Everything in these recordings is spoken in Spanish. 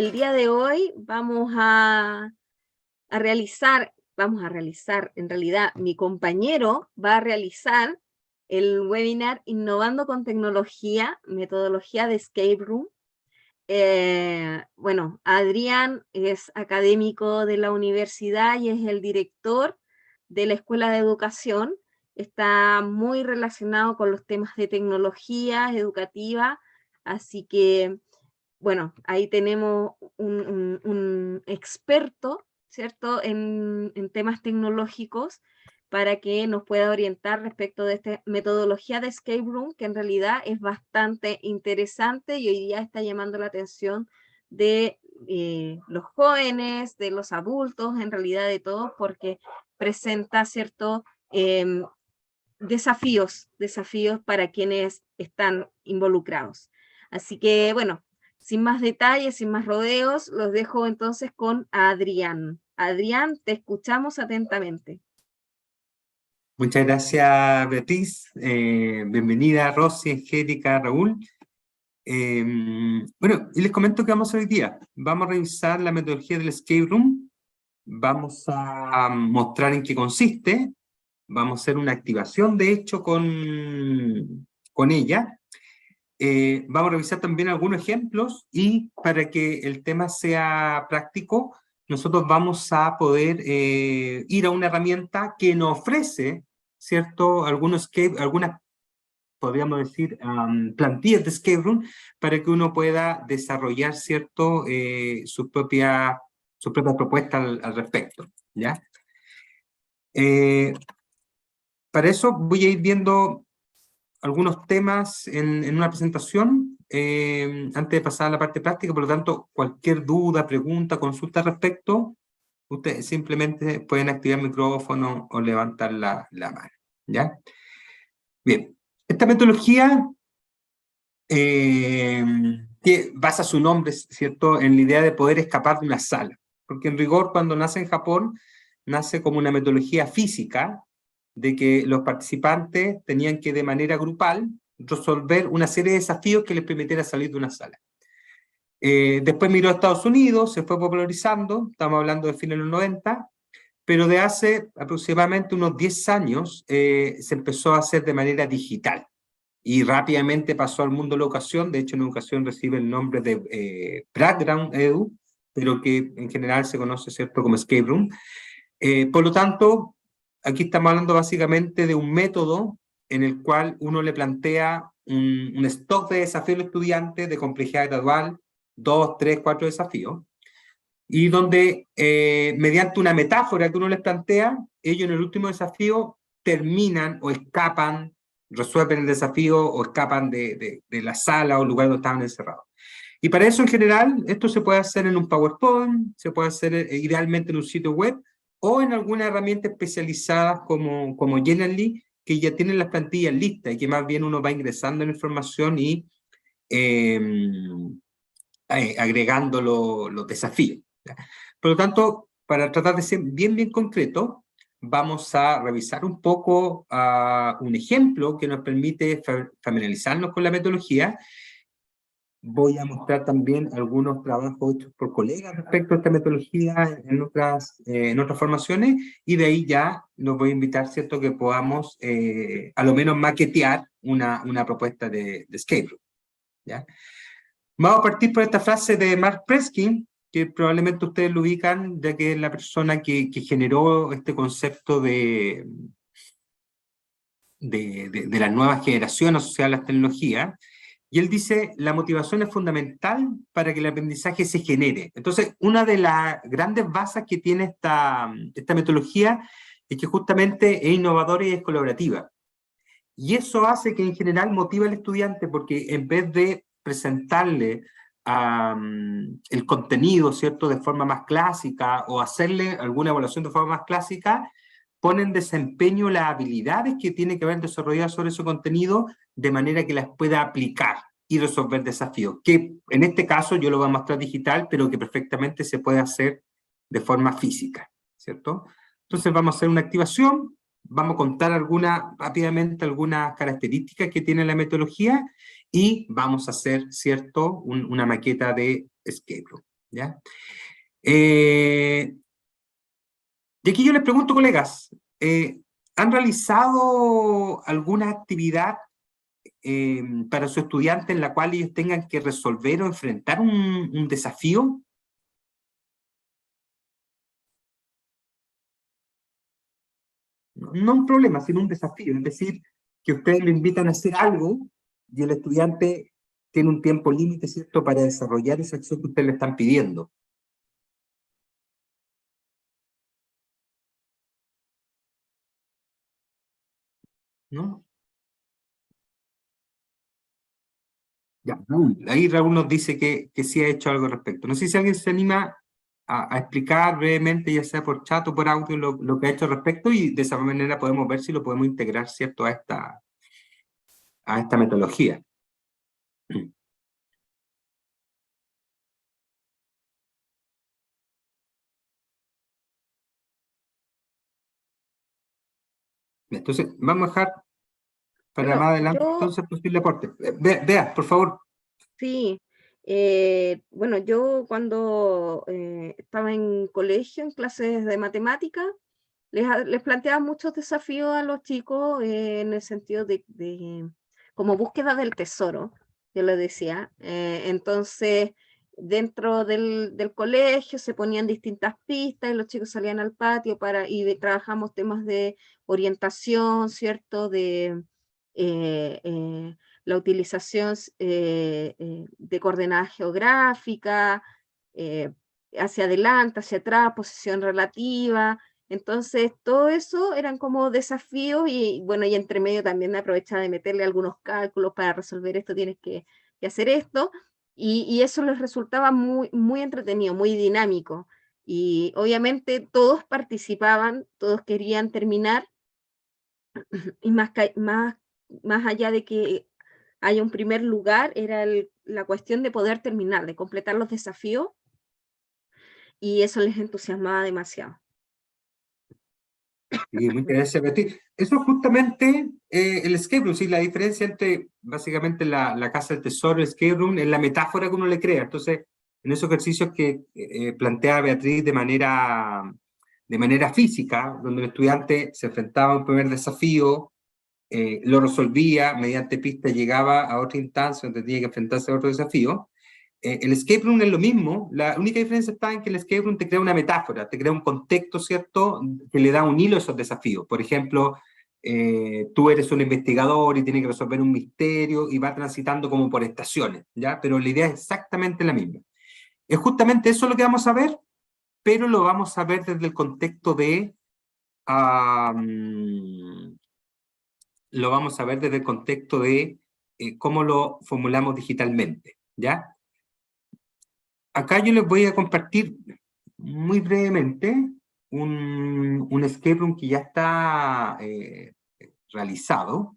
el día de hoy en realidad, mi compañero va a realizar el webinar Innovando con Tecnología, metodología de Escape Room. Bueno, Adrián es académico de la universidad y es el director de la Escuela de Educación. Está muy relacionado con los temas de tecnología educativa, así que, bueno, ahí tenemos un experto, ¿cierto?, en temas tecnológicos para que nos pueda orientar respecto de esta metodología de Escape Room, que en realidad es bastante interesante y hoy día está llamando la atención de los jóvenes, de los adultos, en realidad de todos, porque presenta, ¿cierto?, desafíos para quienes están involucrados. Así que, bueno, sin más detalles, sin más rodeos, los dejo entonces con Adrián. Adrián, te escuchamos atentamente. Muchas gracias, Beatriz. Bienvenida, Rosy, Angélica, Raúl. Bueno, y les comento que vamos a hacer hoy día. Vamos a revisar la metodología del Escape Room. Vamos a mostrar en qué consiste. Vamos a hacer una activación, de hecho, con ella. Vamos a revisar también algunos ejemplos y para que el tema sea práctico, nosotros vamos a poder ir a una herramienta que nos ofrece, ¿cierto?, algunas, podríamos decir, plantillas de Escape Room para que uno pueda desarrollar, ¿cierto?, su propia propuesta al respecto, ¿ya? Para eso voy a ir viendo algunos temas en una presentación antes de pasar a la parte práctica. Por lo tanto, cualquier duda, pregunta, consulta al respecto, ustedes simplemente pueden activar el micrófono o levantar la mano, ¿ya? Bien, esta metodología que basa su nombre, ¿cierto?, en la idea de poder escapar de una sala, porque en rigor cuando nace en Japón, nace como una metodología física de que los participantes tenían que de manera grupal resolver una serie de desafíos que les permitiera salir de una sala. Después migró a Estados Unidos, se fue popularizando, estamos hablando de fines de los 90, pero de hace aproximadamente unos 10 años se empezó a hacer de manera digital y rápidamente pasó al mundo de la educación. De hecho, en educación recibe el nombre de Background Edu, pero que en general se conoce, ¿cierto?, como Escape Room. Por lo tanto, aquí estamos hablando básicamente de un método en el cual uno le plantea un stock de desafíos al estudiante de complejidad gradual, 2, 3, 4 desafíos, y donde mediante una metáfora que uno les plantea, ellos en el último desafío terminan o escapan, resuelven el desafío o escapan de la sala o lugar donde estaban encerrados. Y para eso en general, esto se puede hacer en un PowerPoint, se puede hacer idealmente en un sitio web, o en alguna herramienta especializada como Genially, que ya tienen las plantillas listas y que más bien uno va ingresando la información y agregando los desafíos. Por lo tanto, para tratar de ser bien concreto, vamos a revisar un poco un ejemplo que nos permite familiarizarnos con la metodología. Voy a mostrar también algunos trabajos hechos por colegas respecto a esta metodología en otras formaciones, y de ahí ya los voy a invitar, ¿cierto?, que podamos a lo menos maquetear una propuesta de Escape Room, ¿ya? Vamos a partir por esta frase de Mark Preskin, que probablemente ustedes lo ubican, ya que es la persona que generó este concepto de la nueva generación asociada a las tecnologías. Y él dice, la motivación es fundamental para que el aprendizaje se genere. Entonces, una de las grandes bases que tiene esta metodología es que justamente es innovadora y es colaborativa. Y eso hace que en general motiva al estudiante, porque en vez de presentarle el contenido, ¿cierto?, de forma más clásica o hacerle alguna evaluación de forma más clásica, pone en desempeño las habilidades que tiene que haber desarrollado sobre ese contenido de manera que las pueda aplicar y resolver desafíos, que en este caso yo lo voy a mostrar digital, pero que perfectamente se puede hacer de forma física, ¿cierto? Entonces vamos a hacer una activación, vamos a contar rápidamente algunas características que tiene la metodología y vamos a hacer, ¿cierto?, una maqueta de Escape Room, ¿ya? Y aquí yo les pregunto, colegas, ¿han realizado alguna actividad para su estudiante en la cual ellos tengan que resolver o enfrentar un desafío? No un problema, sino un desafío. Es decir, que ustedes lo invitan a hacer algo y el estudiante tiene un tiempo límite, ¿cierto?, para desarrollar esa acción que ustedes le están pidiendo, ¿no? Ya, Raúl. Ahí Raúl nos dice que sí ha hecho algo al respecto. No sé si alguien se anima a explicar brevemente, ya sea por chat o por audio, lo que ha hecho al respecto, y de esa manera podemos ver si lo podemos integrar, ¿cierto?, a esta metodología. Entonces, vamos a dejar para Bueno, más adelante yo entonces posible aporte. Vea, por favor. sí, bueno, yo cuando estaba en colegio, en clases de matemática, les planteaba muchos desafíos a los chicos en el sentido de como búsqueda del tesoro, yo les decía. Entonces, dentro del colegio se ponían distintas pistas y los chicos salían al patio trabajamos temas de orientación, ¿cierto? La utilización de coordenadas geográficas, eh, hacia adelante, hacia atrás, posición relativa. Entonces, todo eso eran como desafíos y bueno, y entre medio también me aprovechaba de meterle algunos cálculos para resolver esto, tienes que hacer esto, y eso les resultaba muy, muy entretenido, muy dinámico. Y obviamente todos participaban, todos querían terminar, y más allá de que haya un primer lugar, era la cuestión de poder terminar, de completar los desafíos, y eso les entusiasmaba demasiado. Y muy interesante repetir. Eso es justamente el escape room, sí, la diferencia entre básicamente la casa del tesoro, el escape room, es la metáfora que uno le crea. Entonces, en esos ejercicios que plantea Beatriz de manera física, donde el estudiante se enfrentaba a un primer desafío, lo resolvía, mediante pistas llegaba a otra instancia donde tenía que enfrentarse a otro desafío. El escape room es lo mismo, la única diferencia está en que el escape room te crea una metáfora, te crea un contexto, ¿cierto?, que le da un hilo a esos desafíos. Por ejemplo, tú eres un investigador y tienes que resolver un misterio y va transitando como por estaciones, ¿ya? Pero la idea es exactamente la misma. Es justamente eso lo que vamos a ver, pero lo vamos a ver desde el contexto de... lo vamos a ver desde el contexto de cómo lo formulamos digitalmente, ¿ya? Acá yo les voy a compartir muy brevemente un escape room que ya está realizado,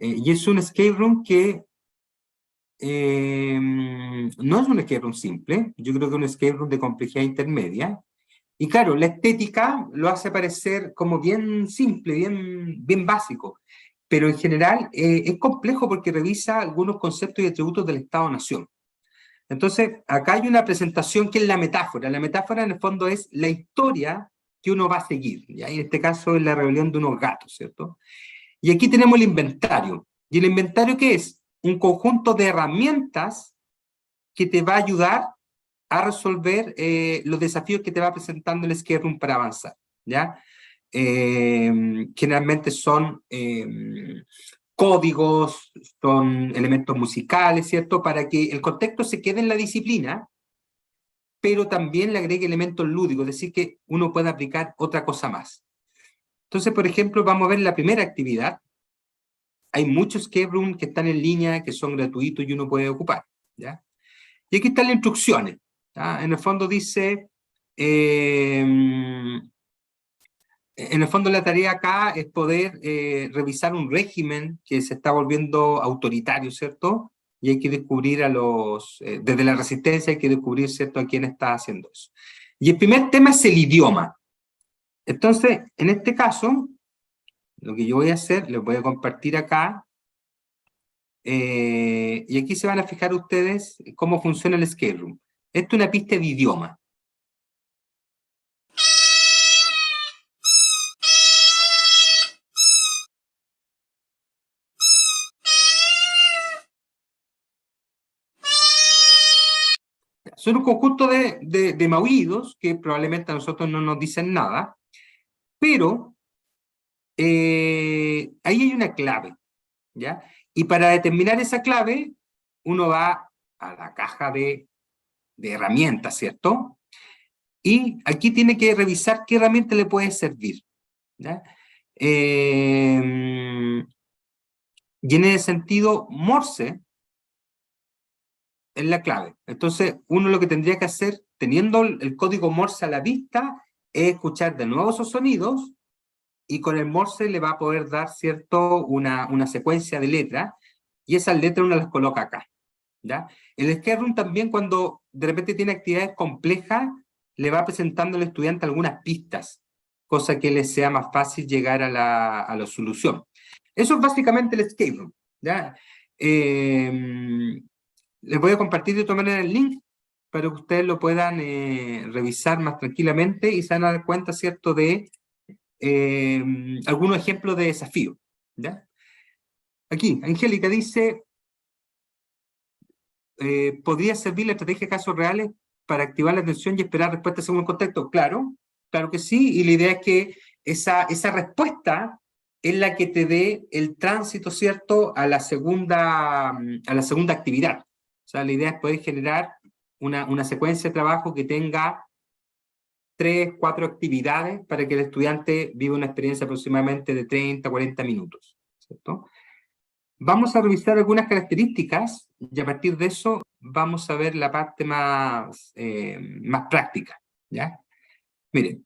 y es un escape room que no es un escape room simple, yo creo que es un escape room de complejidad intermedia, y claro, la estética lo hace parecer como bien simple, bien básico, pero en general es complejo porque revisa algunos conceptos y atributos del Estado-Nación. Entonces, acá hay una presentación que es la metáfora. La metáfora en el fondo es la historia que uno va a seguir. Y en este caso es la rebelión de unos gatos, ¿cierto? Y aquí tenemos el inventario. ¿Y el inventario qué es? Un conjunto de herramientas que te va a ayudar a resolver los desafíos que te va presentando el escape room para avanzar, ¿ya? Generalmente son códigos, son elementos musicales, ¿cierto? Para que el contexto se quede en la disciplina, pero también le agregue elementos lúdicos, es decir, que uno pueda aplicar otra cosa más. Entonces, por ejemplo, vamos a ver la primera actividad. Hay muchos escape rooms que están en línea, que son gratuitos y uno puede ocupar, ¿ya? Y aquí están las instrucciones, ¿ya? En el fondo dice, en el fondo la tarea acá es poder revisar un régimen que se está volviendo autoritario, ¿cierto? Y hay que descubrir desde la resistencia hay que descubrir, ¿cierto?, a quién está haciendo eso. Y el primer tema es el idioma. Entonces, en este caso, lo que yo voy a hacer, les voy a compartir acá, y aquí se van a fijar ustedes cómo funciona el escape room. Esto es una pista de idioma. Son un conjunto de maullidos que probablemente a nosotros no nos dicen nada, pero ahí hay una clave, ¿ya? Y para determinar esa clave, uno va a la caja de herramientas, ¿cierto? Y aquí tiene que revisar qué herramienta le puede servir, ¿ya? Y en ese sentido, Morse es la clave. Entonces, uno lo que tendría que hacer, teniendo el código Morse a la vista, es escuchar de nuevo esos sonidos, y con el Morse le va a poder dar, ¿cierto?, una secuencia de letras, y esas letras uno las coloca acá, ¿ya? El escape room también, cuando de repente tiene actividades complejas, le va presentando al estudiante algunas pistas, cosa que le sea más fácil llegar a la solución. Eso es básicamente el escape room, ¿ya? Les voy a compartir de todas maneras el link para que ustedes lo puedan revisar más tranquilamente y se van a dar cuenta, ¿cierto?, de algunos ejemplos de desafío, ¿ya? Aquí, Angélica dice, ¿podría servir la estrategia de casos reales para activar la atención y esperar respuestas según el contexto? Claro, claro que sí, y la idea es que esa respuesta es la que te dé el tránsito, ¿cierto?, a la segunda actividad. O sea, la idea es poder generar una secuencia de trabajo que tenga 3, 4 actividades para que el estudiante viva una experiencia aproximadamente de 30, 40 minutos, ¿cierto? Vamos a revisar algunas características y a partir de eso vamos a ver la parte más práctica, ¿ya? Miren,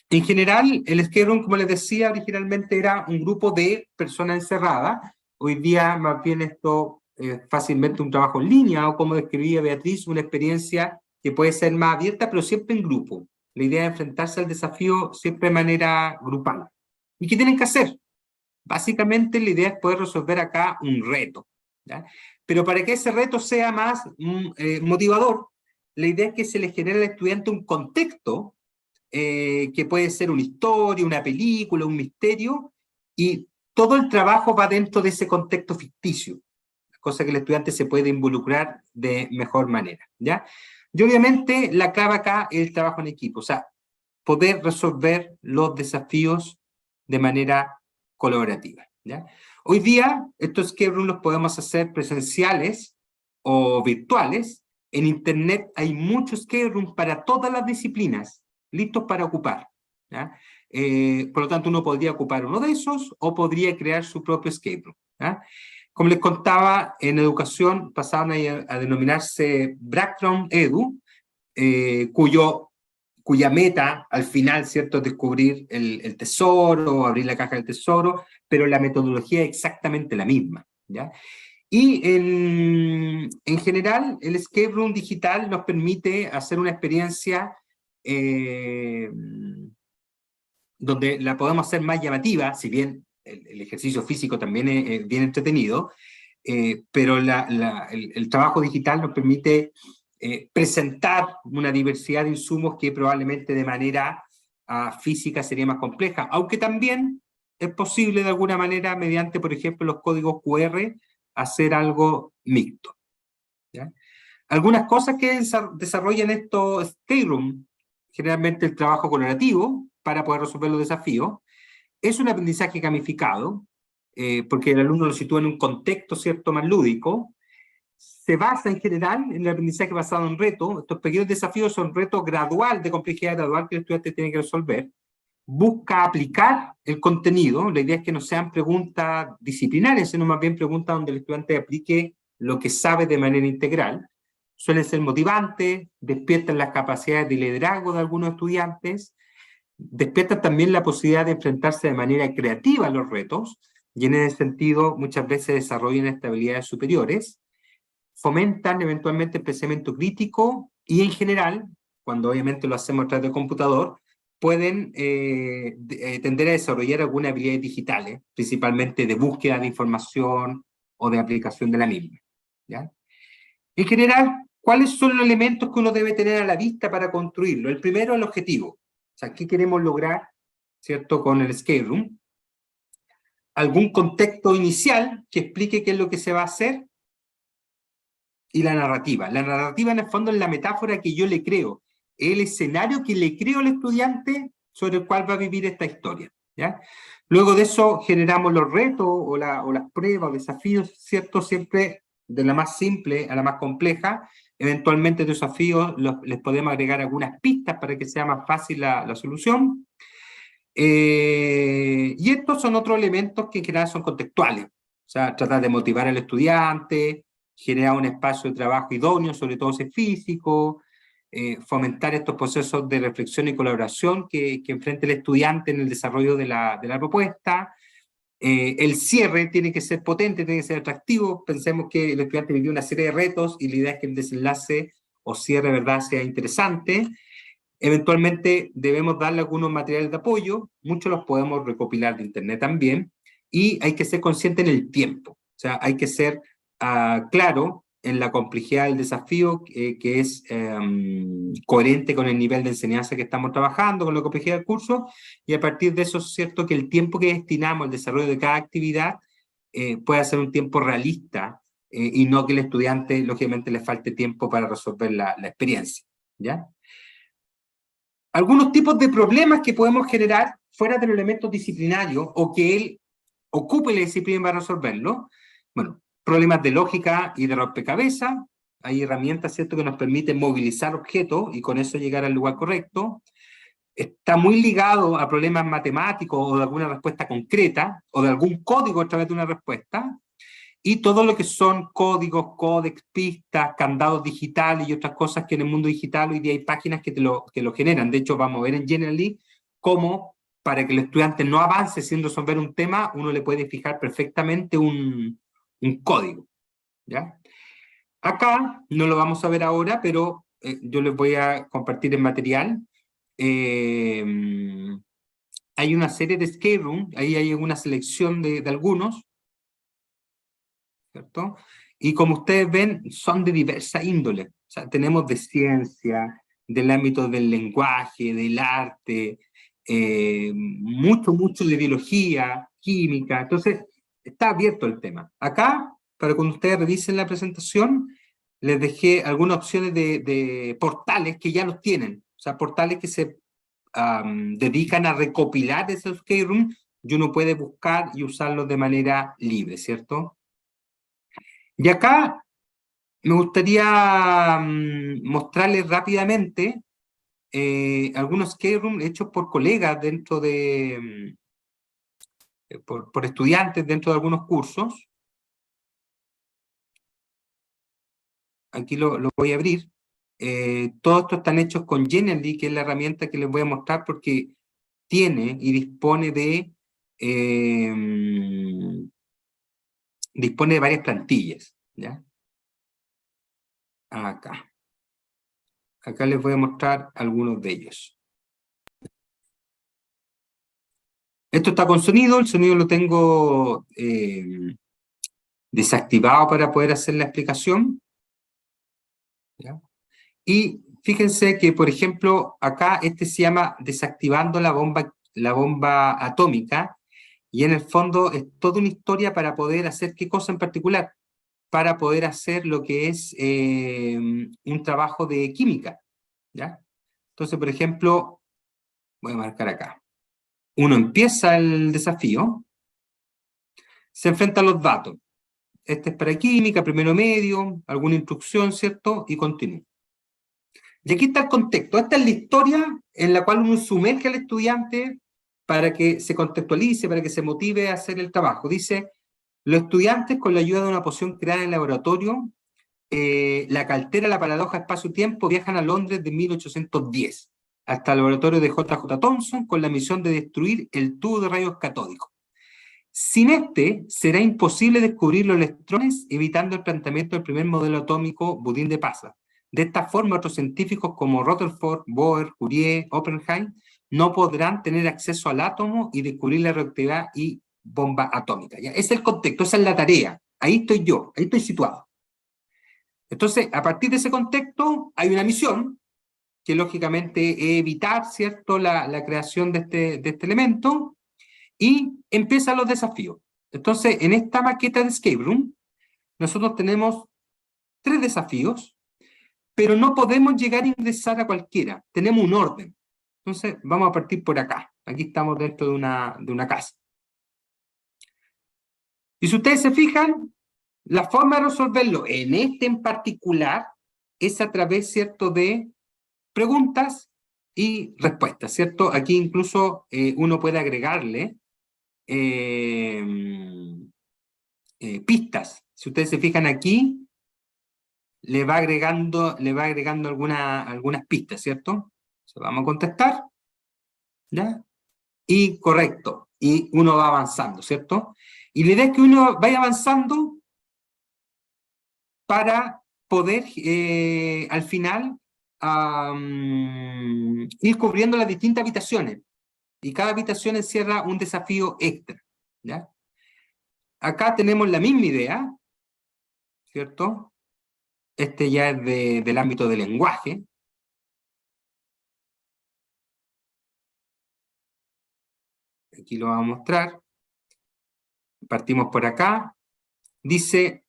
en general, el escape room, como les decía, originalmente era un grupo de personas encerradas. Hoy día, más bien, esto es fácilmente un trabajo en línea, o como describía Beatriz, una experiencia que puede ser más abierta, pero siempre en grupo. La idea es enfrentarse al desafío siempre de manera grupal. ¿Y qué tienen que hacer? Básicamente, la idea es poder resolver acá un reto, ¿ya? Pero para que ese reto sea más motivador, la idea es que se le genere al estudiante un contexto que puede ser una historia, una película, un misterio, y todo el trabajo va dentro de ese contexto ficticio, cosa que el estudiante se puede involucrar de mejor manera, ¿ya? Y obviamente la clave acá es el trabajo en equipo, o sea, poder resolver los desafíos de manera colaborativa, ¿ya? Hoy día estos escape rooms los podemos hacer presenciales o virtuales. En internet hay muchos escape rooms para todas las disciplinas, listos para ocupar, ¿ya? Por lo tanto, uno podría ocupar uno de esos o podría crear su propio escape room, ¿ya? Como les contaba, en educación pasaron a denominarse Background Edu, cuya meta al final, ¿cierto?, es descubrir el tesoro, abrir la caja del tesoro, pero la metodología es exactamente la misma, ¿ya? Y en general, el escape room digital nos permite hacer una experiencia donde la podemos hacer más llamativa, si bien el ejercicio físico también es bien entretenido, pero el trabajo digital nos permite presentar una diversidad de insumos que probablemente de manera física sería más compleja, aunque también es posible de alguna manera, mediante, por ejemplo, los códigos QR, hacer algo mixto, ¿ya? Algunas cosas que desarrollan estos escape room, generalmente el trabajo colaborativo para poder resolver los desafíos, es un aprendizaje gamificado, porque el alumno lo sitúa en un contexto, ¿cierto?, más lúdico. Se basa en general en el aprendizaje basado en retos. Estos pequeños desafíos son retos gradual, de complejidad gradual, que el estudiante tiene que resolver. Busca aplicar el contenido. La idea es que no sean preguntas disciplinarias, sino más bien preguntas donde el estudiante aplique lo que sabe de manera integral. Suelen ser motivantes, despiertan las capacidades de liderazgo de algunos estudiantes, despiertan también la posibilidad de enfrentarse de manera creativa a los retos, y en ese sentido muchas veces desarrollan habilidades superiores, fomentan eventualmente el pensamiento crítico y en general, cuando obviamente lo hacemos a través del computador, pueden tender a desarrollar algunas habilidades digitales, principalmente de búsqueda de información o de aplicación de la misma, ¿ya? En general, ¿Cuáles son los elementos que uno debe tener a la vista para construirlo? El primero, el objetivo. O sea, ¿qué queremos lograr, cierto, con el Scale Room? Algún contexto inicial que explique qué es lo que se va a hacer, y la narrativa. La narrativa, en el fondo, es la metáfora que yo le creo, el escenario que le creo al estudiante sobre el cual va a vivir esta historia, ¿ya? Luego de eso generamos los retos o las pruebas o desafíos, ¿cierto? Siempre de la más simple a la más compleja. Eventualmente de desafíos les podemos agregar algunas pistas para que sea más fácil la solución. Y estos son otros elementos que en general son contextuales. O sea, tratar de motivar al estudiante, generar un espacio de trabajo idóneo, sobre todo si es físico, fomentar estos procesos de reflexión y colaboración que enfrenta el estudiante en el desarrollo de la propuesta. El cierre tiene que ser potente, tiene que ser atractivo. Pensemos que el estudiante vivió una serie de retos y la idea es que el desenlace o cierre, ¿verdad?, sea interesante. Eventualmente debemos darle algunos materiales de apoyo, muchos los podemos recopilar de internet también, y hay que ser consciente en el tiempo. O sea, hay que ser claro en la complejidad del desafío, que es coherente con el nivel de enseñanza que estamos trabajando, con la complejidad del curso, y a partir de eso es cierto que el tiempo que destinamos al desarrollo de cada actividad puede ser un tiempo realista, y no que el estudiante, lógicamente, le falte tiempo para resolver la experiencia, ¿ya? Algunos tipos de problemas que podemos generar fuera de los elementos disciplinarios o que él ocupe la disciplina para resolverlo. Bueno, problemas de lógica y de rompecabezas. Hay herramientas, ¿cierto?, que nos permiten movilizar objetos y con eso llegar al lugar correcto. Está muy ligado a problemas matemáticos o de alguna respuesta concreta o de algún código a través de una respuesta. Y todo lo que son códigos, códex, pistas, candados digitales y otras cosas que en el mundo digital hoy día hay páginas que lo generan. De hecho, vamos a ver en Genially cómo, para que el estudiante no avance sin resolver un tema, uno le puede fijar perfectamente un código, ¿ya? Acá no lo vamos a ver ahora, pero yo les voy a compartir el material. Hay una serie de Scale Room, ahí hay una selección de algunos, ¿cierto? Y como ustedes ven, son de diversa índole. O sea, tenemos de ciencia, del ámbito del lenguaje, del arte, mucho de biología, química. Entonces, está abierto el tema. Acá, para cuando ustedes revisen la presentación, les dejé algunas opciones de portales que ya los tienen. O sea, portales que se dedican a recopilar esos Scale Room y uno puede buscar y usarlos de manera libre, ¿cierto? Y acá me gustaría mostrarles rápidamente algunos Scale Room hechos por colegas dentro de, por estudiantes dentro de algunos cursos. Aquí lo voy a abrir. Todos estos están hechos con Genially, que es la herramienta que les voy a mostrar porque tiene y dispone de varias plantillas, ¿ya? Acá les voy a mostrar algunos de ellos. Esto está con sonido, el sonido lo tengo desactivado para poder hacer la explicación, ¿ya? Y fíjense que, por ejemplo, acá este se llama Desactivando la bomba atómica, y en el fondo es toda una historia para poder hacer qué cosa en particular, para poder hacer lo que es un trabajo de química, ¿ya? Entonces, por ejemplo, voy a marcar acá. Uno empieza el desafío, se enfrenta a los datos. Este es para química, primero medio, alguna instrucción, ¿cierto? Y continúa. Y aquí está el contexto. Esta es la historia en la cual uno sumerge al estudiante para que se contextualice, para que se motive a hacer el trabajo. Dice, los estudiantes con la ayuda de una poción creada en el laboratorio, la cartera, la paradoja espacio-tiempo, viajan a Londres de 1810 hasta el laboratorio de J.J. Thomson con la misión de destruir el tubo de rayos catódicos. Sin este, será imposible descubrir los electrones, evitando el planteamiento del primer modelo atómico Budín de Pasa. De esta forma, otros científicos como Rutherford, Bohr, Curie, Oppenheim no podrán tener acceso al átomo y descubrir la reactividad y bomba atómica. ¿Ya? Ese es el contexto, esa es la tarea. Ahí estoy yo, ahí estoy situado. Entonces, a partir de ese contexto, hay una misión, que lógicamente es evitar, ¿cierto?, la creación de este elemento, y empiezan los desafíos. Entonces, en esta maqueta de Escape Room, nosotros tenemos 3 desafíos, pero no podemos llegar a ingresar a cualquiera, tenemos un orden. Entonces, vamos a partir por acá. Aquí estamos dentro de una casa. Y si ustedes se fijan, la forma de resolverlo en este en particular es a través, ¿cierto?, de preguntas y respuestas, ¿cierto? Aquí incluso uno puede agregarle pistas. Si ustedes se fijan aquí, le va agregando algunas pistas, ¿cierto? Se vamos a contestar, ¿ya? Y correcto, y uno va avanzando, ¿cierto? Y la idea es que uno vaya avanzando para poder al final ir cubriendo las distintas habitaciones. Y cada habitación encierra un desafío extra, ¿ya? Acá tenemos la misma idea, ¿cierto? Este ya es del ámbito del lenguaje. Aquí lo vamos a mostrar. Partimos por acá. Dice,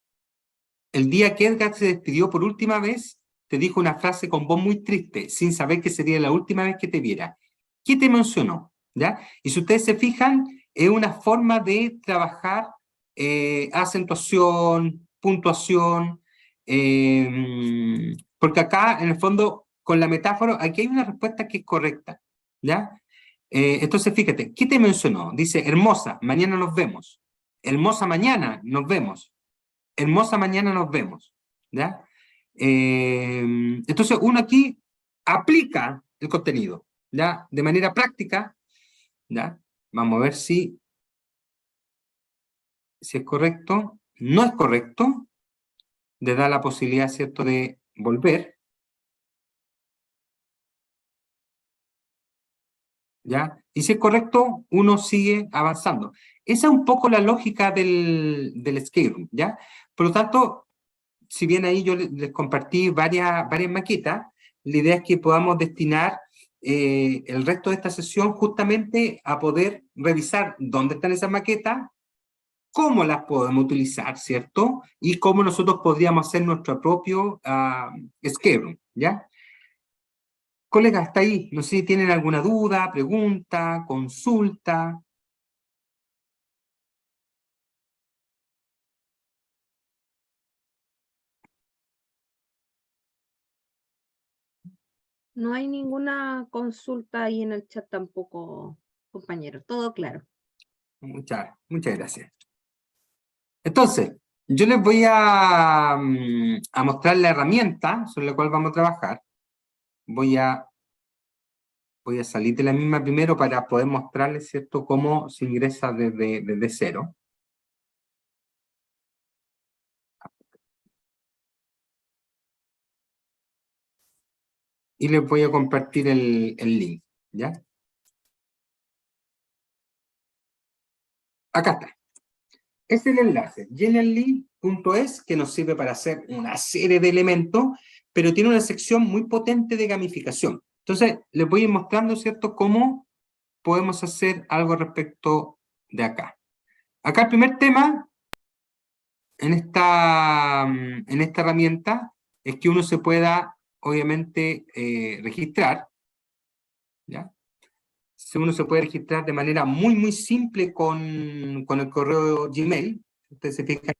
el día que Edgar se despidió por última vez, te dijo una frase con voz muy triste, sin saber que sería la última vez que te viera. ¿Qué te mencionó? ¿Ya? Y si ustedes se fijan, es una forma de trabajar acentuación, puntuación, porque acá, en el fondo, con la metáfora, aquí hay una respuesta que es correcta, ¿ya? Entonces, fíjate, ¿qué te mencionó? Dice, hermosa, mañana nos vemos. Hermosa mañana, nos vemos. Hermosa mañana, nos vemos. ¿Ya? Entonces, uno aquí aplica el contenido, ¿ya? De manera práctica, ¿ya? Vamos a ver si es correcto. No es correcto. Le da la posibilidad, ¿cierto?, de volver. ¿Ya? Y si es correcto, uno sigue avanzando. Esa es un poco la lógica del escape room, ¿ya? Por lo tanto, si bien ahí yo les compartí varias maquetas, la idea es que podamos destinar el resto de esta sesión justamente a poder revisar dónde están esas maquetas, cómo las podemos utilizar, ¿cierto? Y cómo nosotros podríamos hacer nuestro propio escape room, ¿ya? Colegas, hasta ahí. No sé si tienen alguna duda, pregunta, consulta. No hay ninguna consulta ahí en el chat tampoco, compañero. Todo claro. Muchas gracias. Entonces, yo les voy a mostrar la herramienta sobre la cual vamos a trabajar. Voy a salir de la misma primero para poder mostrarles, ¿cierto?, cómo se ingresa desde cero. Y les voy a compartir el link, ¿ya? Acá está. Este es el enlace, genially.es, que nos sirve para hacer una serie de elementos, pero tiene una sección muy potente de gamificación. Entonces, les voy a ir mostrando, ¿cierto?, cómo podemos hacer algo respecto de acá. Acá el primer tema, en esta herramienta, es que uno se pueda, obviamente, registrar, ¿ya? Uno se puede registrar de manera muy, muy simple con el correo Gmail. Ustedes se fijan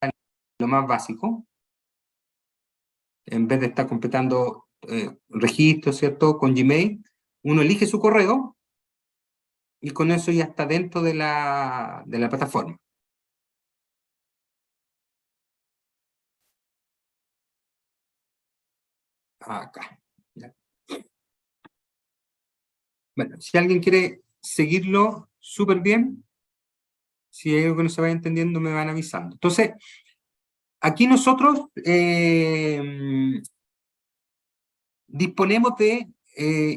en lo más básico. En vez de estar completando registro, ¿cierto?, con Gmail, uno elige su correo y con eso ya está dentro de la plataforma. Acá. ¿Ya? Bueno, si alguien quiere seguirlo súper bien, si hay algo que no se vaya entendiendo, me van avisando. Entonces, aquí nosotros disponemos de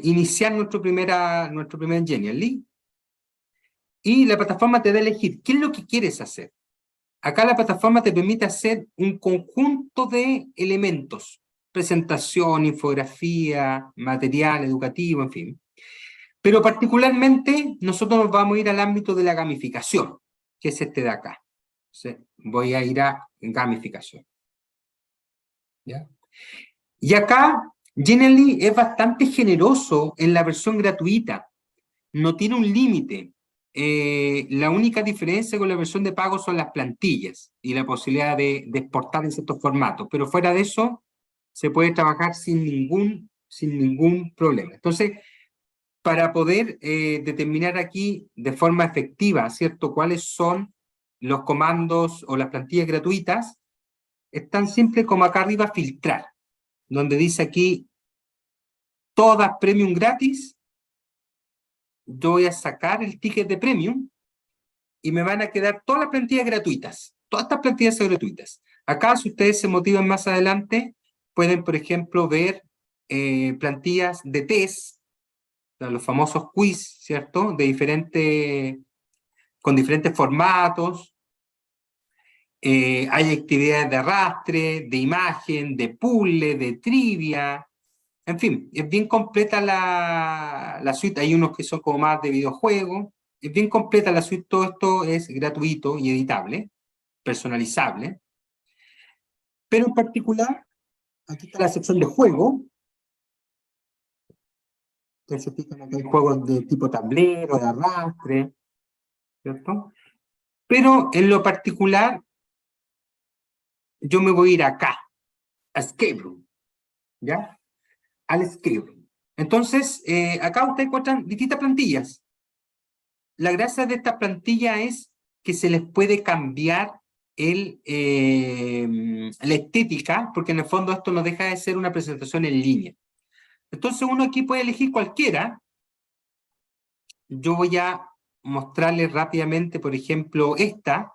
iniciar nuestro primer Genially, y la plataforma te da a elegir qué es lo que quieres hacer. Acá la plataforma te permite hacer un conjunto de elementos, presentación, infografía, material educativo, en fin. Pero particularmente nosotros nos vamos a ir al ámbito de la gamificación, que es este de acá. Entonces, voy a ir a gamificación. ¿Ya? Y acá, Genially es bastante generoso en la versión gratuita. No tiene un límite. La única diferencia con la versión de pago son las plantillas y la posibilidad de exportar en ciertos formatos. Pero fuera de eso, se puede trabajar sin ningún problema. Entonces, para poder determinar aquí de forma efectiva, ¿cierto?, cuáles son los comandos o las plantillas gratuitas, es tan simple como acá arriba filtrar, donde dice aquí todas premium gratis. Yo voy a sacar el ticket de premium y me van a quedar todas las plantillas gratuitas. Todas estas plantillas son gratuitas. Acá, si ustedes se motivan más adelante, pueden, por ejemplo, ver plantillas de test, los famosos quiz, ¿cierto? Con diferentes formatos. Hay actividades de arrastre, de imagen, de puzzle, de trivia. En fin, es bien completa la suite. Hay unos que son como más de videojuegos. Es bien completa la suite. Todo esto es gratuito y editable, personalizable. Pero en particular, aquí está la sección de juego. Ustedes se fijan acá hay juegos de tipo tablero, de arrastre, ¿cierto? Pero en lo particular, yo me voy a ir acá, a Escape Room, ¿ya? Al Escape Room. Entonces, acá ustedes encuentran distintas plantillas. La gracia de esta plantilla es que se les puede cambiar la estética, porque en el fondo esto no deja de ser una presentación en línea. Entonces uno aquí puede elegir cualquiera. Yo voy a mostrarles rápidamente, por ejemplo, esta,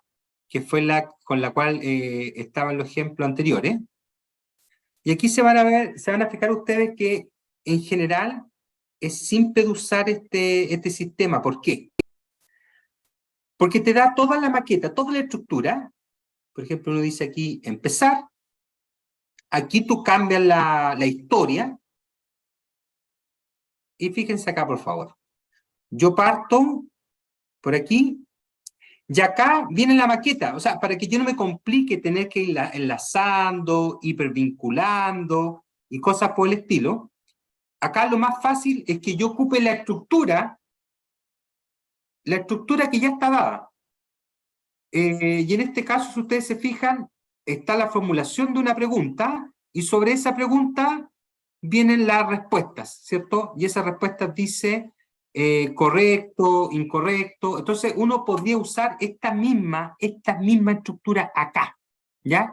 que fue la con la cual estaban los ejemplos anteriores. Y aquí se van a fijar ustedes que en general es simple de usar este sistema. ¿Por qué? Porque te da toda la maqueta, toda la estructura. Por ejemplo, uno dice aquí empezar. Aquí tú cambias la historia. Y fíjense acá, por favor. Yo parto por aquí. Y acá viene la maqueta. O sea, para que yo no me complique tener que ir enlazando, hipervinculando y cosas por el estilo. Acá lo más fácil es que yo ocupe la estructura que ya está dada. Y en este caso, si ustedes se fijan, está la formulación de una pregunta y sobre esa pregunta vienen las respuestas, ¿cierto? Y esa respuesta dice correcto, incorrecto. Entonces uno podría usar esta misma estructura acá, ¿ya?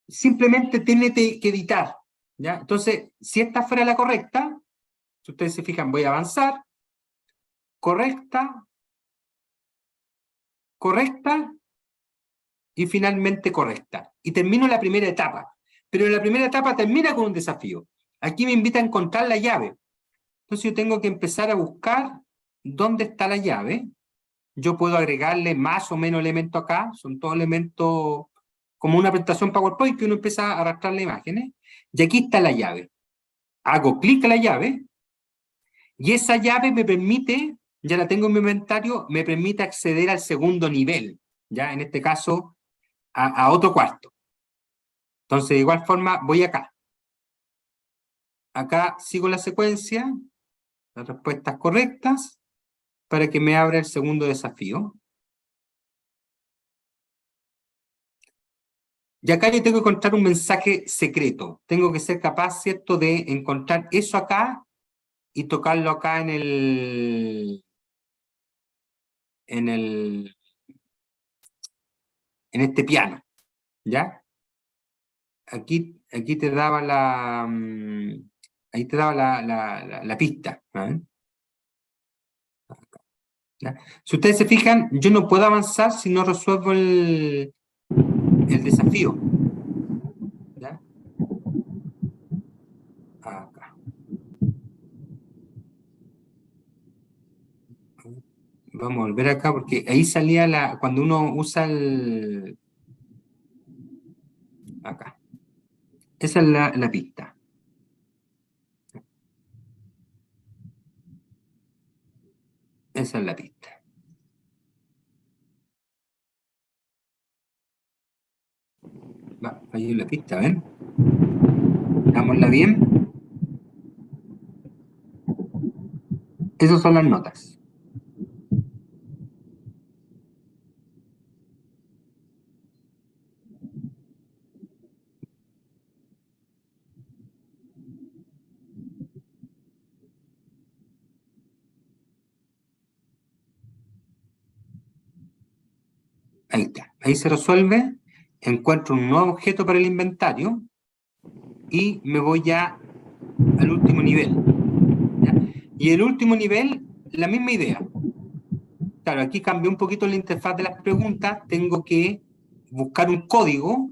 Simplemente tiene que editar, ¿ya? Entonces, si esta fuera la correcta, si ustedes se fijan, voy a avanzar, correcta, correcta, y finalmente correcta. Y termino la primera etapa. Pero la primera etapa termina con un desafío. Aquí me invita a encontrar la llave. Entonces yo tengo que empezar a buscar dónde está la llave. Yo puedo agregarle más o menos elementos acá. Son todos elementos como una presentación PowerPoint que uno empieza a arrastrar las imágenes. Y aquí está la llave. Hago clic a la llave y esa llave me permite, ya la tengo en mi inventario, me permite acceder al segundo nivel. Ya en este caso a otro cuarto. Entonces, de igual forma, voy acá. Acá sigo la secuencia, las respuestas correctas, para que me abra el segundo desafío. Y acá yo tengo que encontrar un mensaje secreto. Tengo que ser capaz, ¿cierto?, de encontrar eso acá y tocarlo acá en este piano. ¿Ya? Aquí te daba ahí te daba la pista. ¿Eh? ¿Ya? Si ustedes se fijan, yo no puedo avanzar si no resuelvo el desafío. ¿Ya? Acá. Vamos a volver acá, porque ahí salía cuando uno usa acá. Esa es la pista. Esa es la pista. Va, ahí la pista, ¿ven? Dámosla bien. Esas son las notas. Ahí está. Ahí se resuelve. Encuentro un nuevo objeto para el inventario. Y me voy ya al último nivel. ¿Ya? Y el último nivel, la misma idea. Claro, aquí cambié un poquito la interfaz de las preguntas. Tengo que buscar un código,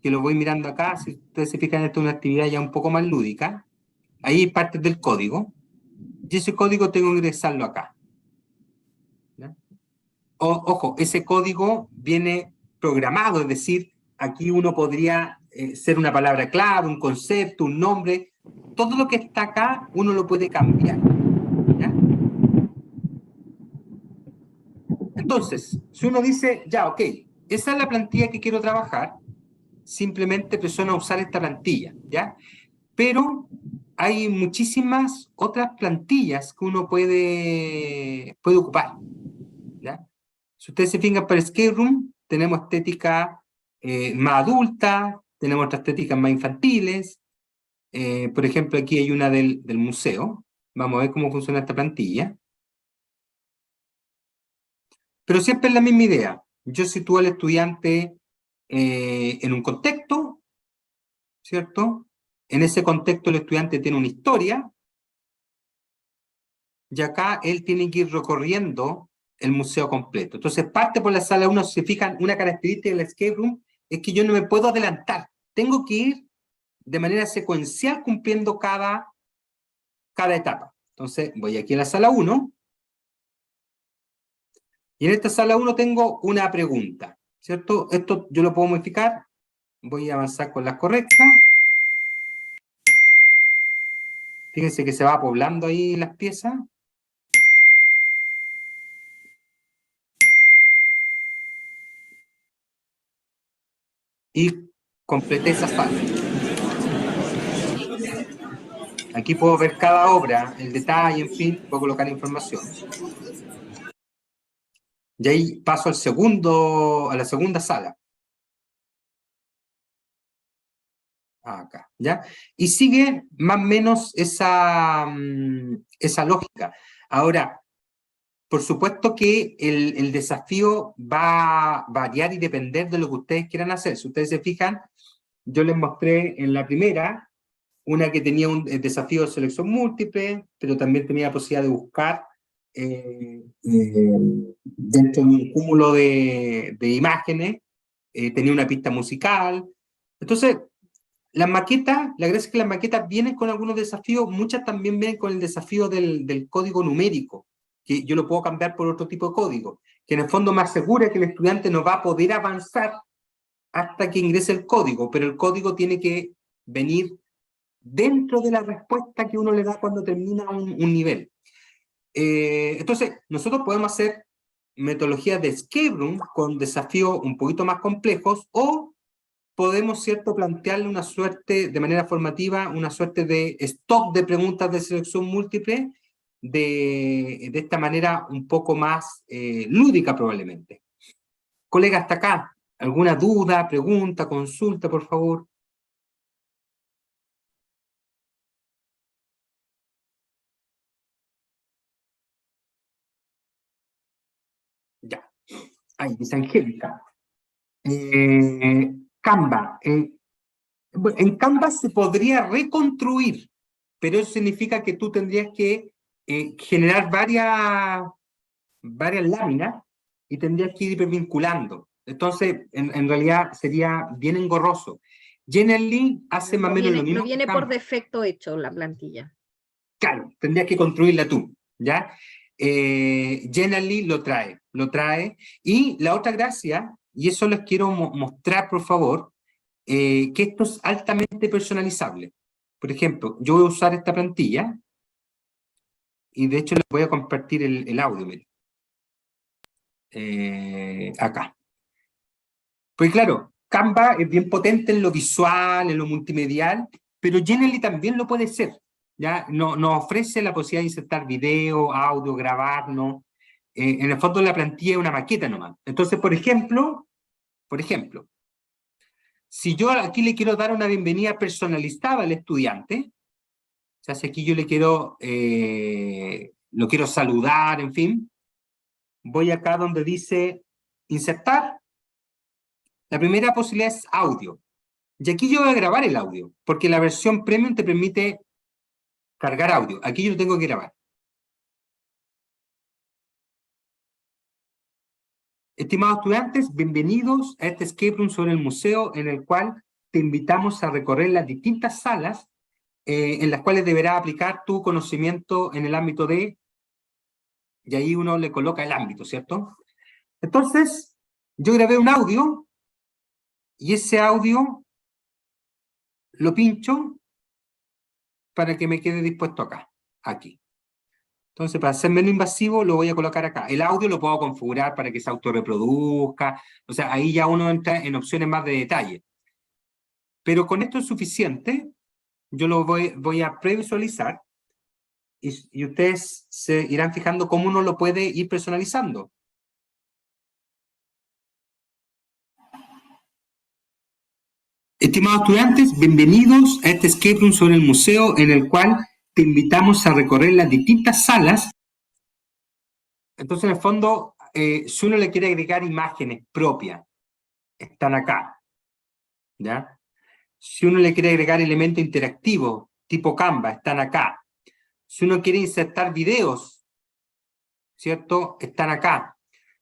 que lo voy mirando acá. Si ustedes se fijan, esta es una actividad ya un poco más lúdica. Ahí hay partes del código. Y ese código tengo que ingresarlo acá. ¿Ya? Ojo, ese código viene programado, es decir, aquí uno podría ser una palabra clave, un concepto, un nombre. Todo lo que está acá uno lo puede cambiar. ¿Ya? Entonces, si uno dice, ya, ok, esa es la plantilla que quiero trabajar, simplemente presiona usar esta plantilla, ¿ya? Pero hay muchísimas otras plantillas que uno puede ocupar, ¿ya? Si ustedes se fijan para Escape Room, tenemos estética más adulta, tenemos otras estéticas más infantiles. Por ejemplo, aquí hay una del museo. Vamos a ver cómo funciona esta plantilla. Pero siempre es la misma idea. Yo sitúo al estudiante en un contexto, ¿cierto? En ese contexto el estudiante tiene una historia, y acá él tiene que ir recorriendo el museo completo. Entonces parte por la sala 1, si se fijan, una característica del escape room es que yo no me puedo adelantar. Tengo que ir de manera secuencial cumpliendo cada etapa. Entonces voy aquí a la sala 1, y en esta sala 1 tengo una pregunta, ¿cierto? Esto yo lo puedo modificar. Voy a avanzar con las correctas. Fíjense que se va poblando ahí las piezas. Y completé esa sala. Aquí puedo ver cada obra, el detalle, en fin, puedo colocar información. Y ahí paso a la segunda sala. Acá, ¿ya? Y sigue más o menos esa lógica. Ahora, por supuesto que el desafío va a variar y depender de lo que ustedes quieran hacer. Si ustedes se fijan, yo les mostré en la primera una que tenía un desafío de selección múltiple, pero también tenía la posibilidad de buscar dentro de un cúmulo de imágenes, tenía una pista musical. Entonces, las maquetas, la gracia es que las maquetas vienen con algunos desafíos, muchas también vienen con el desafío del código numérico, que yo lo puedo cambiar por otro tipo de código, que en el fondo me asegura que el estudiante no va a poder avanzar hasta que ingrese el código, pero el código tiene que venir dentro de la respuesta que uno le da cuando termina un nivel. Entonces, nosotros podemos hacer metodologías de escape room con desafíos un poquito más complejos, o podemos, ¿cierto?, plantearle una suerte, de manera formativa, una suerte de stock de preguntas de selección múltiple, de esta manera un poco más lúdica probablemente. Colega, hasta acá, ¿alguna duda, pregunta, consulta, por favor? Ya. Ahí dice Angélica. Canva. En Canva se podría reconstruir, pero eso significa que tú tendrías que generar varias láminas y tendrías que ir hipervinculando. Entonces, en realidad sería bien engorroso. Genially hace más o menos lo mismo. No viene por defecto hecho la plantilla. Claro, tendrías que construirla tú, ¿ya? Genially lo trae. Y la otra gracia, y eso les quiero mostrar por favor, que esto es altamente personalizable. Por ejemplo, yo voy a usar esta plantilla, y de hecho les voy a compartir el audio, miren. Acá. Pues claro, Canva es bien potente en lo visual, en lo multimedial, pero Genially también lo puede ser. ¿Ya? Nos ofrece la posibilidad de insertar video, audio, grabar, ¿no? En el fondo la plantilla es una maqueta nomás. Entonces, por ejemplo, si yo aquí le quiero dar una bienvenida personalizada al estudiante, o sea, si aquí yo le quiero, lo quiero saludar, en fin, voy acá donde dice insertar. La primera posibilidad es audio. Y aquí yo voy a grabar el audio, porque la versión premium te permite cargar audio. Aquí yo lo tengo que grabar. Estimados estudiantes, bienvenidos a este escape room sobre el museo, en el cual te invitamos a recorrer las distintas salas en las cuales deberás aplicar tu conocimiento en el ámbito de... Y ahí uno le coloca el ámbito, ¿cierto? Entonces, yo grabé un audio, y ese audio lo pincho para que me quede dispuesto acá, aquí. Entonces, para ser menos invasivo, lo voy a colocar acá. El audio lo puedo configurar para que se autorreproduzca. O sea, ahí ya uno entra en opciones más de detalle. Pero con esto es suficiente. Yo lo voy a previsualizar. Y ustedes se irán fijando cómo uno lo puede ir personalizando. Estimados estudiantes, bienvenidos a este escape room sobre el museo, en el cual te invitamos a recorrer las distintas salas. Entonces, en el fondo, si uno le quiere agregar imágenes propias, están acá, ¿ya? Si uno le quiere agregar elementos interactivos, tipo Canva, están acá. Si uno quiere insertar videos, ¿cierto? Están acá.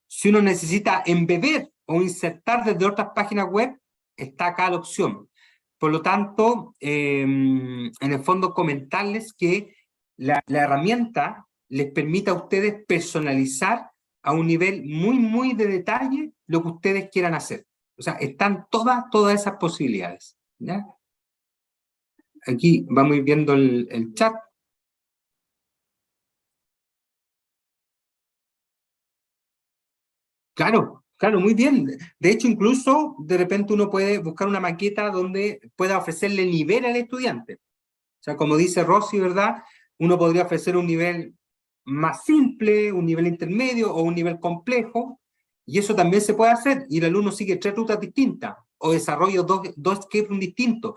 Si uno necesita embeber o insertar desde otras páginas web, está acá la opción. Por lo tanto, en el fondo comentarles que la herramienta les permite a ustedes personalizar a un nivel muy de detalle lo que ustedes quieran hacer. O sea, están todas esas posibilidades, ¿ya? Aquí vamos a ir viendo el chat. Claro, muy bien. De hecho, incluso de repente uno puede buscar una maqueta donde pueda ofrecerle nivel al estudiante. O sea, como dice Rosy, ¿verdad? Uno podría ofrecer un nivel más simple, un nivel intermedio o un nivel complejo, y eso también se puede hacer, y el alumno sigue 3 rutas distintas, o desarrolla dos escape rooms distintos.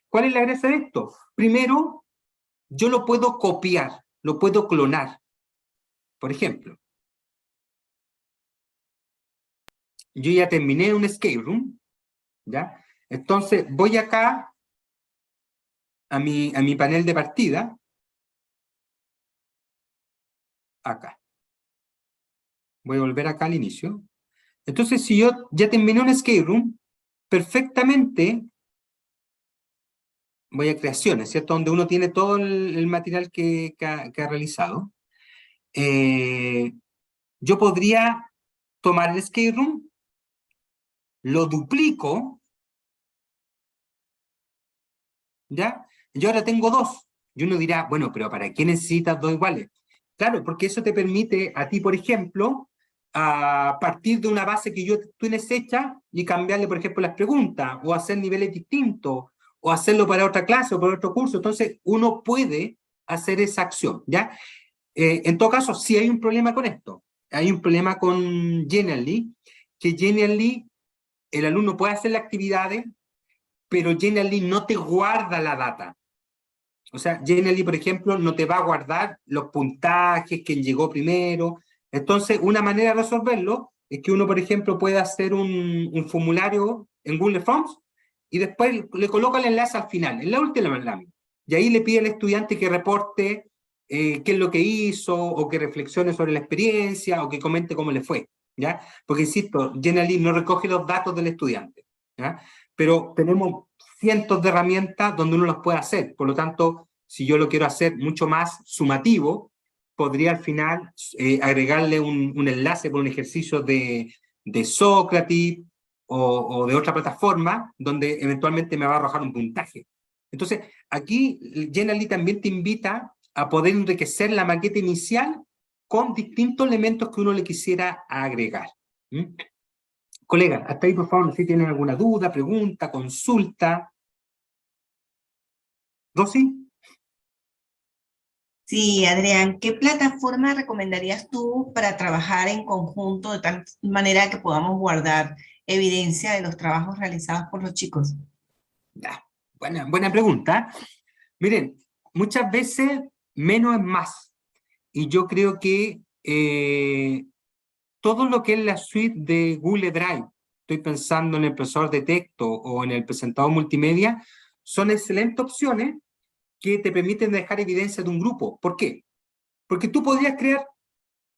¿Cuál es la gracia de esto? Primero, yo lo puedo copiar, lo puedo clonar. Por ejemplo, yo ya terminé un escape room, ¿ya? Entonces, voy acá a mi panel de partida, acá. Voy a volver acá al inicio. Entonces, si yo ya terminé un escape room, perfectamente voy a creaciones, ¿cierto? Donde uno tiene todo el material que ha realizado. Yo podría tomar el escape room, lo duplico, ¿ya? Yo ahora tengo 2. Y uno dirá, bueno, pero ¿para qué necesitas 2 iguales? Claro, porque eso te permite a ti, por ejemplo, a partir de una base que tú tienes hecha y cambiarle, por ejemplo, las preguntas, o hacer niveles distintos, o hacerlo para otra clase o para otro curso. Entonces, uno puede hacer esa acción, ¿ya? En todo caso, sí hay un problema con esto. Hay un problema con Genially, que Genially, el alumno puede hacer las actividades, pero Genially no te guarda la data. O sea, Genially, por ejemplo, no te va a guardar los puntajes, quién llegó primero. Entonces, una manera de resolverlo es que uno, por ejemplo, puede hacer un formulario en Google Forms y después le coloca el enlace al final, en la última lámina. Y ahí le pide al estudiante que reporte qué es lo que hizo, o que reflexione sobre la experiencia, o que comente cómo le fue, ¿ya? Porque, insisto, Genially no recoge los datos del estudiante, ¿ya? Pero tenemos cientos de herramientas donde uno los puede hacer. Por lo tanto, si yo lo quiero hacer mucho más sumativo, podría al final agregarle un enlace por un ejercicio de Sócrates o de otra plataforma donde eventualmente me va a arrojar un puntaje. Entonces, aquí Genially también te invita a poder enriquecer la maqueta inicial con distintos elementos que uno le quisiera agregar. ¿Mm? Colega, hasta ahí, por favor, si tienen alguna duda, pregunta, consulta. ¿Rosy? Sí, Adrián, ¿qué plataforma recomendarías tú para trabajar en conjunto de tal manera que podamos guardar evidencia de los trabajos realizados por los chicos? Ya, buena pregunta. Miren, muchas veces menos es más. Y yo creo que todo lo que es la suite de Google Drive, estoy pensando en el procesador de texto o en el presentador multimedia, son excelentes opciones que te permiten dejar evidencia de un grupo. ¿Por qué? Porque tú podrías crear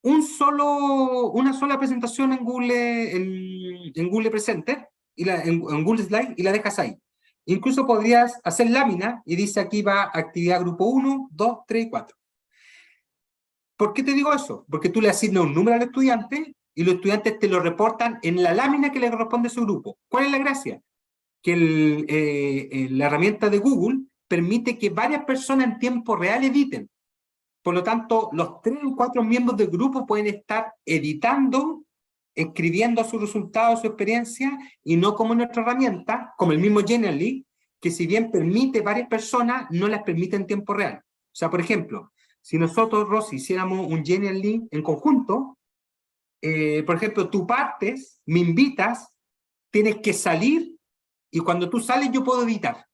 una sola presentación en Google Presenter, en Google Slide, y la dejas ahí. Incluso podrías hacer lámina y dice aquí va actividad grupo 1, 2, 3 y 4. ¿Por qué te digo eso? Porque tú le asignas un número al estudiante y los estudiantes te lo reportan en la lámina que le corresponde a su grupo. ¿Cuál es la gracia? Que la herramienta de Google permite que varias personas en tiempo real editen. Por lo tanto, los 3 o 4 miembros del grupo pueden estar editando, escribiendo sus resultados, su experiencia, y no como nuestra herramienta, como el mismo Genially, que si bien permite varias personas, no las permite en tiempo real. O sea, por ejemplo, si nosotros, Rosy, hiciéramos un Genially en conjunto, por ejemplo, tú partes, me invitas, tienes que salir, y cuando tú sales yo puedo editar,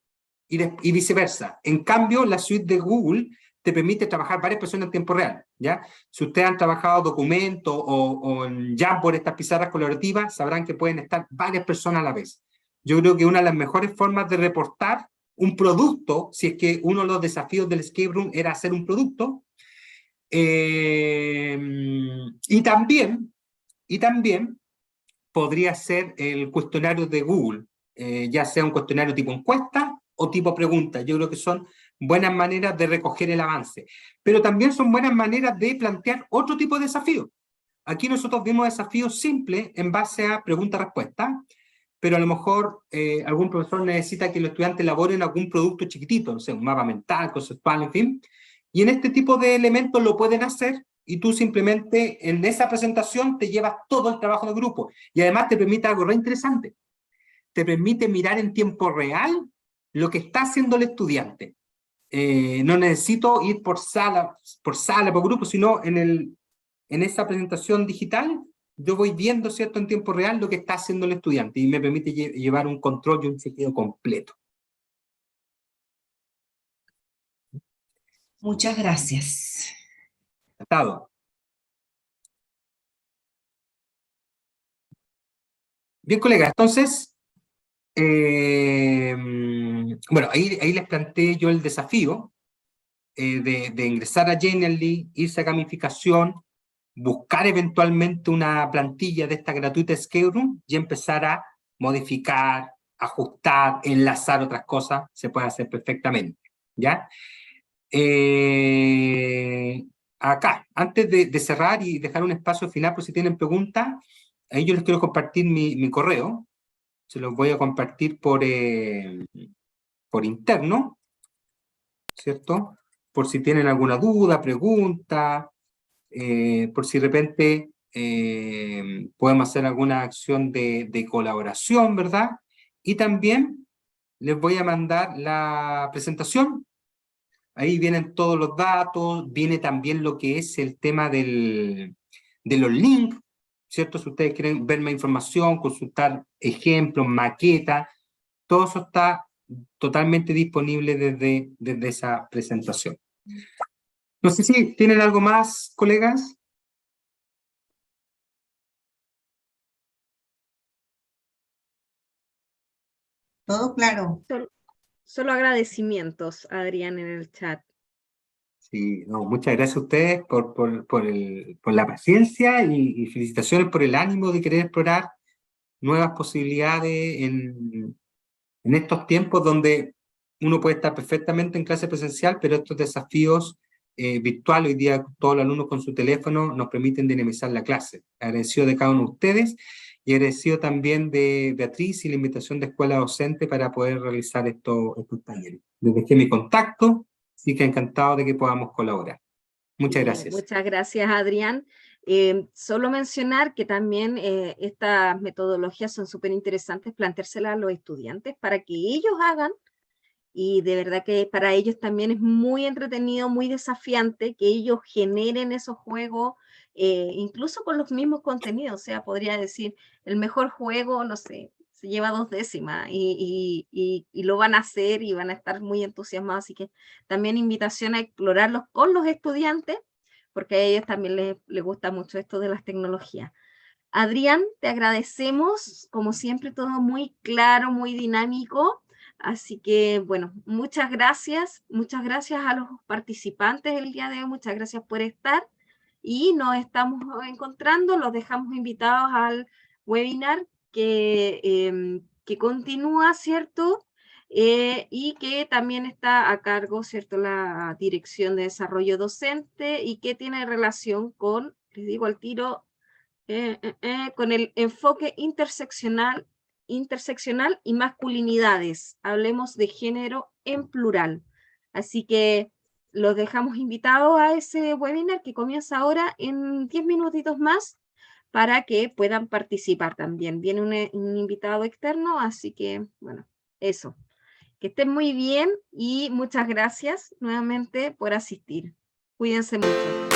y viceversa. En cambio, la suite de Google te permite trabajar varias personas en tiempo real, ¿ya? Si ustedes han trabajado documentos o en Jamboard, estas pizarras colaborativas, sabrán que pueden estar varias personas a la vez. Yo creo que una de las mejores formas de reportar un producto, si es que uno de los desafíos del escape room era hacer un producto, y también podría ser el cuestionario de Google, ya sea un cuestionario tipo encuesta o tipo pregunta. Yo creo que son buenas maneras de recoger el avance, pero también son buenas maneras de plantear otro tipo de desafíos. Aquí nosotros vimos desafíos simples en base a pregunta-respuesta, pero a lo mejor algún profesor necesita que los estudiantes elaboren algún producto chiquitito, no sé, un mapa mental, conceptual, en fin, y en este tipo de elementos lo pueden hacer y tú simplemente en esa presentación te llevas todo el trabajo del grupo y además te permite algo re interesante, te permite mirar en tiempo real lo que está haciendo el estudiante. No necesito ir por por grupo, sino en esa presentación digital yo voy viendo, ¿cierto?, en tiempo real lo que está haciendo el estudiante y me permite llevar un control y un chequeo completo. Muchas gracias. Tratado. Bien, colegas, entonces, bueno, ahí les planteé yo el desafío de ingresar a Genially, irse a gamificación, buscar eventualmente una plantilla de esta gratuita Escape Room y empezar a modificar, ajustar, enlazar otras cosas, se puede hacer perfectamente, ¿ya? Acá, antes de cerrar y dejar un espacio final por si tienen preguntas, ahí yo les quiero compartir mi correo, se los voy a compartir por interno, ¿cierto? Por si tienen alguna duda, pregunta, por si de repente podemos hacer alguna acción de colaboración, ¿verdad? Y también les voy a mandar la presentación. Ahí vienen todos los datos, viene también lo que es el tema de los links, ¿cierto? Si ustedes quieren ver más información, consultar ejemplos, maquetas, todo eso está totalmente disponible desde esa presentación. No sé si tienen algo más, colegas. Todo claro. Solo agradecimientos, Adrián, en el chat. Sí, no, muchas gracias a ustedes por la paciencia y felicitaciones por el ánimo de querer explorar nuevas posibilidades en estos tiempos donde uno puede estar perfectamente en clase presencial, pero estos desafíos virtual, hoy día todos los alumnos con su teléfono nos permiten dinamizar la clase. Agradecido de cada uno de ustedes y agradecido también de Beatriz y la invitación de Escuela Docente para poder realizar estos talleres. Les dejé mi contacto, así que encantado de que podamos colaborar. Muchas gracias. Muchas gracias, Adrián. Solo mencionar que también estas metodologías son súper interesantes planteárselas a los estudiantes para que ellos hagan, y de verdad que para ellos también es muy entretenido, muy desafiante que ellos generen esos juegos, incluso con los mismos contenidos. O sea, podría decir, el mejor juego, no sé, se lleva 2 décimas y lo van a hacer y van a estar muy entusiasmados. Así que también invitación a explorarlos con los estudiantes, porque a ellos también les gusta mucho esto de las tecnologías. Adrián, te agradecemos, como siempre, todo muy claro, muy dinámico. Así que, bueno, muchas gracias a los participantes el día de hoy, muchas gracias por estar y nos estamos encontrando, los dejamos invitados al webinar que continúa, ¿cierto? Y que también está a cargo, ¿cierto?, la Dirección de Desarrollo Docente y que tiene relación con, les digo al tiro, con el enfoque interseccional y masculinidades. Hablemos de género en plural. Así que los dejamos invitados a ese webinar que comienza ahora en 10 minutitos más para que puedan participar también. Viene un invitado externo, así que, bueno, eso. Que estén muy bien y muchas gracias nuevamente por asistir. Cuídense mucho.